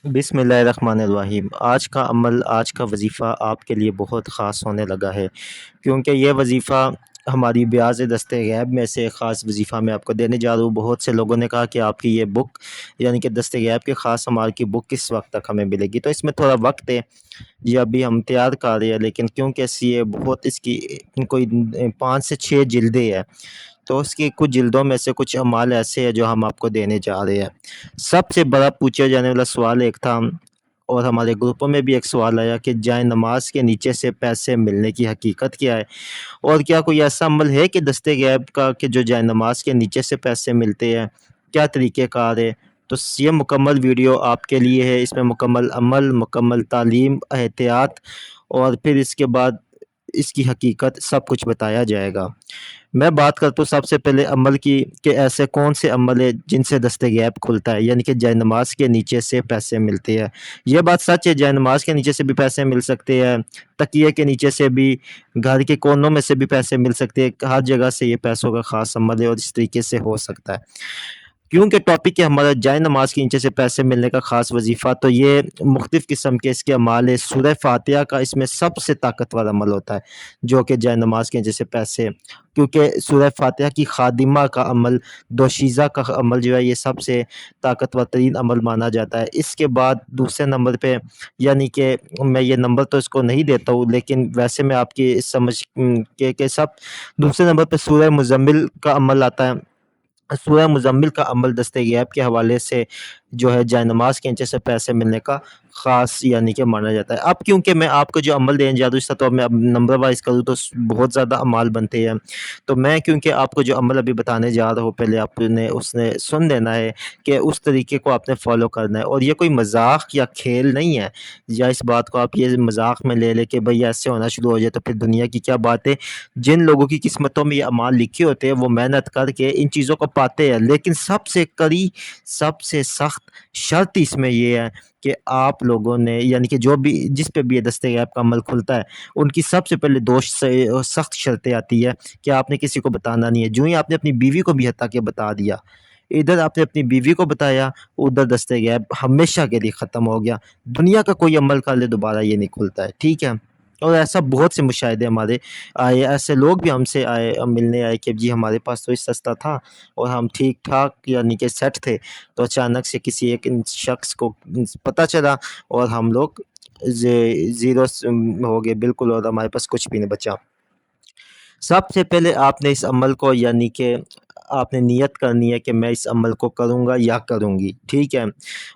بسم اللہ الرحمن الرحیم۔ آج کا عمل، آج کا وظیفہ آپ کے لیے بہت خاص ہونے لگا ہے، کیونکہ یہ وظیفہ ہماری بیاض دست غیب میں سے خاص وظیفہ میں آپ کو دینے جا رہا ہوں۔ بہت سے لوگوں نے کہا کہ آپ کی یہ بک یعنی کہ دست غیب کے خاص عمال کی بک کس وقت تک ہمیں ملے گی؟ تو اس میں تھوڑا وقت ہے، یہ ابھی ہم تیار کر رہے ہیں، لیکن کیونکہ یہ بہت اس کی کوئی 5 سے 6 جلدیں ہیں، تو اس کی کچھ جلدوں میں سے کچھ اعمال ایسے ہیں جو ہم آپ کو دینے جا رہے ہیں۔ سب سے بڑا پوچھا جانے والا سوال ایک تھا، اور ہمارے گروپوں میں بھی ایک سوال آیا کہ جائے نماز کے نیچے سے پیسے ملنے کی حقیقت کیا ہے، اور کیا کوئی ایسا عمل ہے کہ دست غیب کا کہ جو جائے نماز کے نیچے سے پیسے ملتے ہیں؟ کیا طریقہ کار ہے؟ تو یہ مکمل ویڈیو آپ کے لیے ہے۔ اس میں مکمل عمل، مکمل تعلیم، احتیاط، اور پھر اس کے بعد اس کی حقیقت سب کچھ بتایا جائے گا۔ میں بات کرتا ہوں سب سے پہلے عمل کی، کہ ایسے کون سے عمل ہیں جن سے دست غیب کھلتا ہے، یعنی کہ جائے نماز کے نیچے سے پیسے ملتے ہیں۔ یہ بات سچ ہے، جائے نماز کے نیچے سے بھی پیسے مل سکتے ہیں، تکیے کے نیچے سے بھی، گھر کے کونوں میں سے بھی پیسے مل سکتے ہیں۔ ہر جگہ سے یہ پیسوں کا خاص عمل ہے اور اس طریقے سے ہو سکتا ہے۔ کیونکہ ٹاپک ہے ہمارا جائے نماز کے نیچے سے پیسے ملنے کا خاص وظیفہ، تو یہ مختلف قسم کے اس کے اعمال ہے۔ سورہ فاتحہ کا اس میں سب سے طاقتور عمل ہوتا ہے، جو کہ جائے نماز کے نیچے سے پیسے، کیونکہ سورہ فاتحہ کی خادمہ کا عمل، دوشیزہ کا عمل جو ہے، یہ سب سے طاقتور ترین عمل مانا جاتا ہے۔ اس کے بعد دوسرے نمبر پہ، یعنی کہ میں یہ نمبر تو اس کو نہیں دیتا ہوں، لیکن ویسے میں آپ کی سمجھ کہ سب دوسرے نمبر پہ سورہ مزمل کا عمل آتا ہے۔ سورہ مزمل کا عمل دست غیب کے حوالے سے جو ہے جائے نماز کے نیچے سے پیسے ملنے کا خاص یعنی کہ مانا جاتا ہے۔ اب کیونکہ میں آپ کو جو عمل دینے جا رہا ہوں، اس طور میں اب نمبر وائز کروں تو بہت زیادہ اعمال بنتے ہیں، تو میں کیونکہ آپ کو جو عمل ابھی بتانے جا رہا ہوں، پہلے آپ نے اس نے سن لینا ہے کہ اس طریقے کو آپ نے فالو کرنا ہے، اور یہ کوئی مذاق یا کھیل نہیں ہے، یا اس بات کو آپ یہ مذاق میں لے لے کہ بھئی ایسے ہونا شروع ہو جائے تو پھر دنیا کی کیا بات ہے۔ جن لوگوں کی قسمتوں میں یہ اعمال لکھے ہوتے ہیں وہ محنت کر کے ان چیزوں کو پاتے ہیں، لیکن سب سے کڑی، سب سے سخت شرط اس میں یہ ہے کہ آپ لوگوں نے، یعنی کہ جو بھی جس پہ بھی یہ دست غیب کا عمل کھلتا ہے، ان کی سب سے پہلے دو سخت شرطیں آتی ہے کہ آپ نے کسی کو بتانا نہیں ہے۔ جو ہی آپ نے اپنی بیوی کو بھی حتیٰ کہ بتا دیا، ادھر آپ نے اپنی بیوی کو بتایا، ادھر دست غیب ہمیشہ کے لیے ختم ہو گیا۔ دنیا کا کوئی عمل کر لے دوبارہ یہ نہیں کھلتا ہے، ٹھیک ہے؟ اور ایسا بہت سے مشاہدے ہمارے آئے، ایسے لوگ بھی ہم سے آئے، ملنے آئے کہ جی ہمارے پاس تو اس سستا تھا اور ہم ٹھیک ٹھاک یعنی کہ سیٹ تھے، تو اچانک سے کسی ایک شخص کو پتہ چلا اور ہم لوگ زیرو ہو گئے بالکل، اور ہمارے پاس کچھ بھی نہیں بچا۔ سب سے پہلے آپ نے اس عمل کو، یعنی کہ آپ نے نیت کرنی ہے کہ میں اس عمل کو کروں گا یا کروں گی، ٹھیک ہے؟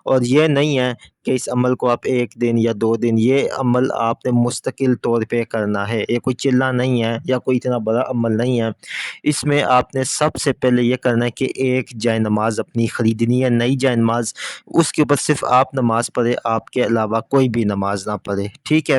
اور یہ نہیں ہے کہ اس عمل کو آپ 1 دن یا 2 دن، یہ عمل آپ نے مستقل طور پہ کرنا ہے۔ یہ کوئی چلہ نہیں ہے یا کوئی اتنا بڑا عمل نہیں ہے۔ اس میں آپ نے سب سے پہلے یہ کرنا ہے کہ ایک جائے نماز اپنی خریدنی ہے، نئی جائے نماز، اس کے اوپر صرف آپ نماز پڑھے، آپ کے علاوہ کوئی بھی نماز نہ پڑھے، ٹھیک ہے؟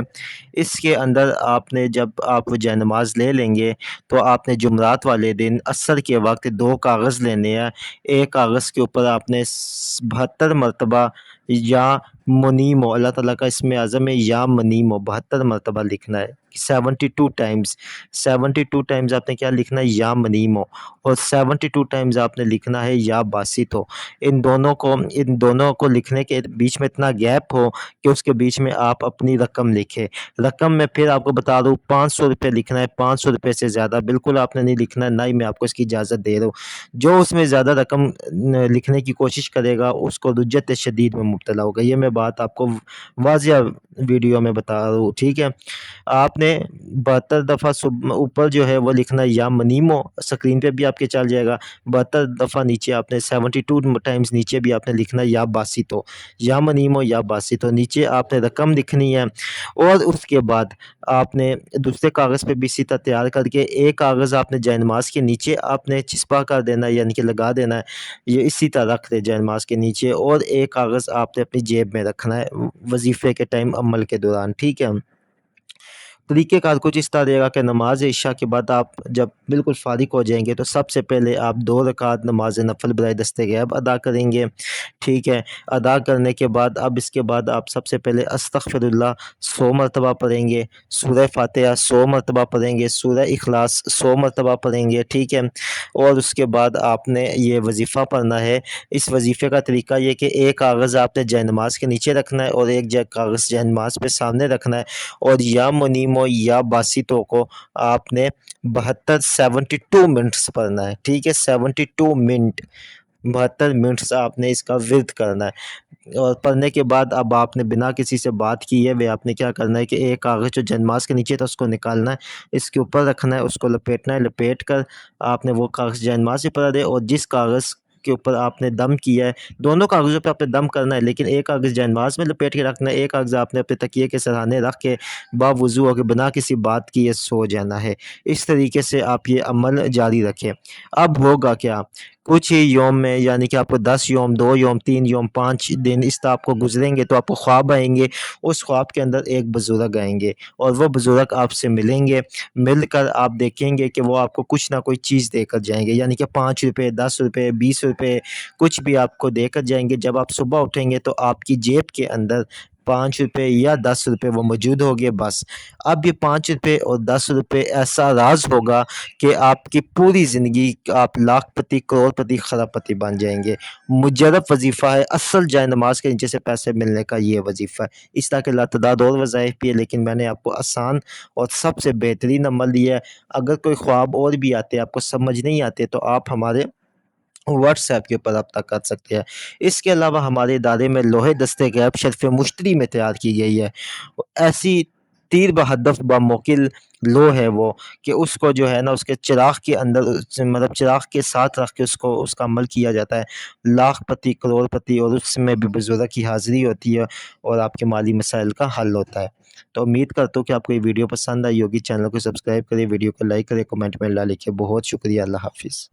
اس کے اندر آپ نے، جب آپ وہ جائے نماز لے لیں گے، تو آپ نے جمعرات والے دن عصر کے وقت 2 کاغذ لینے ہیں۔ ایک کاغذ کے اوپر آپ نے 72 مرتبہ یا منیمو، اللہ تعالیٰ کا اسم اعظم ہے یا منیمو، 72 مرتبہ لکھنا ہے، 72 ٹائمز، 72 ٹائمز آپ نے کیا لکھنا ہے؟ یا منیمو، اور 72 ٹائمز آپ نے لکھنا ہے یا باسطو۔ ان دونوں کو لکھنے کے بیچ میں اتنا گیپ ہو کہ اس کے بیچ میں آپ اپنی رقم لکھیں۔ رقم میں پھر آپ کو بتا دوں 500 روپے لکھنا ہے، 500 روپے سے زیادہ بالکل آپ نے نہیں لکھنا ہے، نہ ہی میں آپ کو اس کی اجازت دے رہا ہوں۔ جو اس میں زیادہ رقم لکھنے کی کوشش کرے گا اس کو رجت شدید میں مبتلا ہوگا، یہ میں بات آپ کو واضح ویڈیو میں بتا رہا ہوں، ٹھیک ہے؟ آپ نے 72 دفعہ اوپر جو ہے وہ لکھنا ہے یا منیمو، سکرین پہ بھی آپ کے چل جائے گا۔ 72 دفعہ نیچے آپ نے 72 ٹائمز نیچے بھی آپ نے لکھنا ہے یا باسطو، یا منیمو یا باسطو، نیچے آپ نے رقم لکھنی ہے۔ اور اس کے بعد آپ نے دوسرے کاغذ پہ بھی اسی طرح تیار کر کے ایک کاغذ آپ نے جائے نماز کے نیچے آپ نے چسپا کر دینا ہے، یعنی کہ لگا دینا ہے، یہ اسی طرح رکھ دے جائے نماز کے نیچے، اور ایک کاغذ آپ نے اپنی جیب میں رکھنا ہے وظیفے کے ٹائم، عمل کے دوران، ٹھیک ہے؟ طریقہ کار کچھ اس طرح رہے گا کہ نماز عشاء کے بعد آپ جب بالکل فارغ ہو جائیں گے تو سب سے پہلے آپ 2 رکعت نماز نفل برائے دست غیب ادا کریں گے، ٹھیک ہے۔ ادا کرنے کے بعد اب اس کے بعد آپ سب سے پہلے استغفر اللہ 100 مرتبہ پڑھیں گے، سورہ فاتحہ 100 مرتبہ پڑھیں گے، سورہ اخلاص 100 مرتبہ پڑھیں گے، ٹھیک ہے۔ اور اس کے بعد آپ نے یہ وظیفہ پڑھنا ہے۔ اس وظیفے کا طریقہ یہ کہ ایک کاغذ آپ نے جائے نماز کے نیچے رکھنا ہے اور ایک کاغذ جائے نماز پہ سامنے رکھنا ہے، اور یا منیمو یا باسطوں کو آپ نے 72 منٹس پڑھنا ہے، ٹھیک ہے۔ 72 منٹ، 72 منٹس آپ نے اس کا ورد کرنا ہے۔ اور پڑھنے کے بعد اب آپ نے بنا کسی سے بات کیے ہوئے آپ نے کیا کرنا ہے کہ ایک کاغذ جو جنماز کے نیچے تھا اس کو نکالنا ہے، اس کے اوپر رکھنا ہے، اس کو لپیٹنا ہے، لپیٹ کر آپ نے وہ کاغذ جنماز سے پڑھا دے، اور جس کاغذ کے اوپر آپ نے دم کیا ہے، دونوں کاغذوں پہ آپ نے دم کرنا ہے، لیکن ایک کاغذ جنماز میں لپیٹ کے رکھنا ہے، ایک کاغذ آپ نے اپنے تکیے کے سرہانے رکھ کے باوضو ہو کے بنا کسی بات کیے سو جانا ہے۔ اس طریقے سے آپ یہ عمل جاری رکھیں۔ اب ہوگا کیا، کچھ ہی یوم میں، یعنی کہ آپ کو 10 یوم، 2 یوم، 3 یوم، 5 دن اس طرح آپ کو گزریں گے تو آپ کو خواب آئیں گے۔ اس خواب کے اندر ایک بزرگ آئیں گے اور وہ بزرگ آپ سے ملیں گے، مل کر آپ دیکھیں گے کہ وہ آپ کو کچھ نہ کوئی چیز دے کر جائیں گے، یعنی کہ 5 روپے، 10 روپے، 20 روپے، کچھ بھی آپ کو دے کر جائیں گے۔ جب آپ صبح اٹھیں گے تو آپ کی جیب کے اندر 5 روپے یا 10 روپے وہ موجود ہوگے بس۔ اب یہ 5 روپے اور 10 روپے ایسا راز ہوگا کہ آپ کی پوری زندگی آپ لاکھ پتی، کروڑ پتی، خراب پتی بن جائیں گے۔ مجرب وظیفہ ہے، اصل جائے نماز کے نیچے سے پیسے ملنے کا یہ وظیفہ ہے۔ اس طرح کے لاتعداد اور وظائف بھی ہے، لیکن میں نے آپ کو آسان اور سب سے بہترین عمل دیا ہے۔ اگر کوئی خواب اور بھی آتے آپ کو سمجھ نہیں آتے تو آپ ہمارے واٹس ایپ کے اوپر رابطہ کر سکتے ہیں۔ اس کے علاوہ ہمارے ادارے میں لوہے دست غیب شرف مشتری میں تیار کی گئی ہے، ایسی تیر بہدف بموکل لو ہے وہ کہ اس کو جو ہے نا اس کے چراغ کے اندر، مطلب چراغ کے ساتھ رکھ کے اس کا عمل کیا جاتا ہے، لاکھ پتی، کروڑ پتی، اور اس میں بھی بزرگ کی حاضری ہوتی ہے اور آپ کے مالی مسائل کا حل ہوتا ہے۔ تو امید کرتا ہوں کہ آپ کو یہ ویڈیو پسند آئی ہوگی۔ چینل کو سبسکرائب کریں، ویڈیو کو لائک کریں، کمنٹ میں اللہ لکھیں۔ بہت شکریہ، اللہ حافظ۔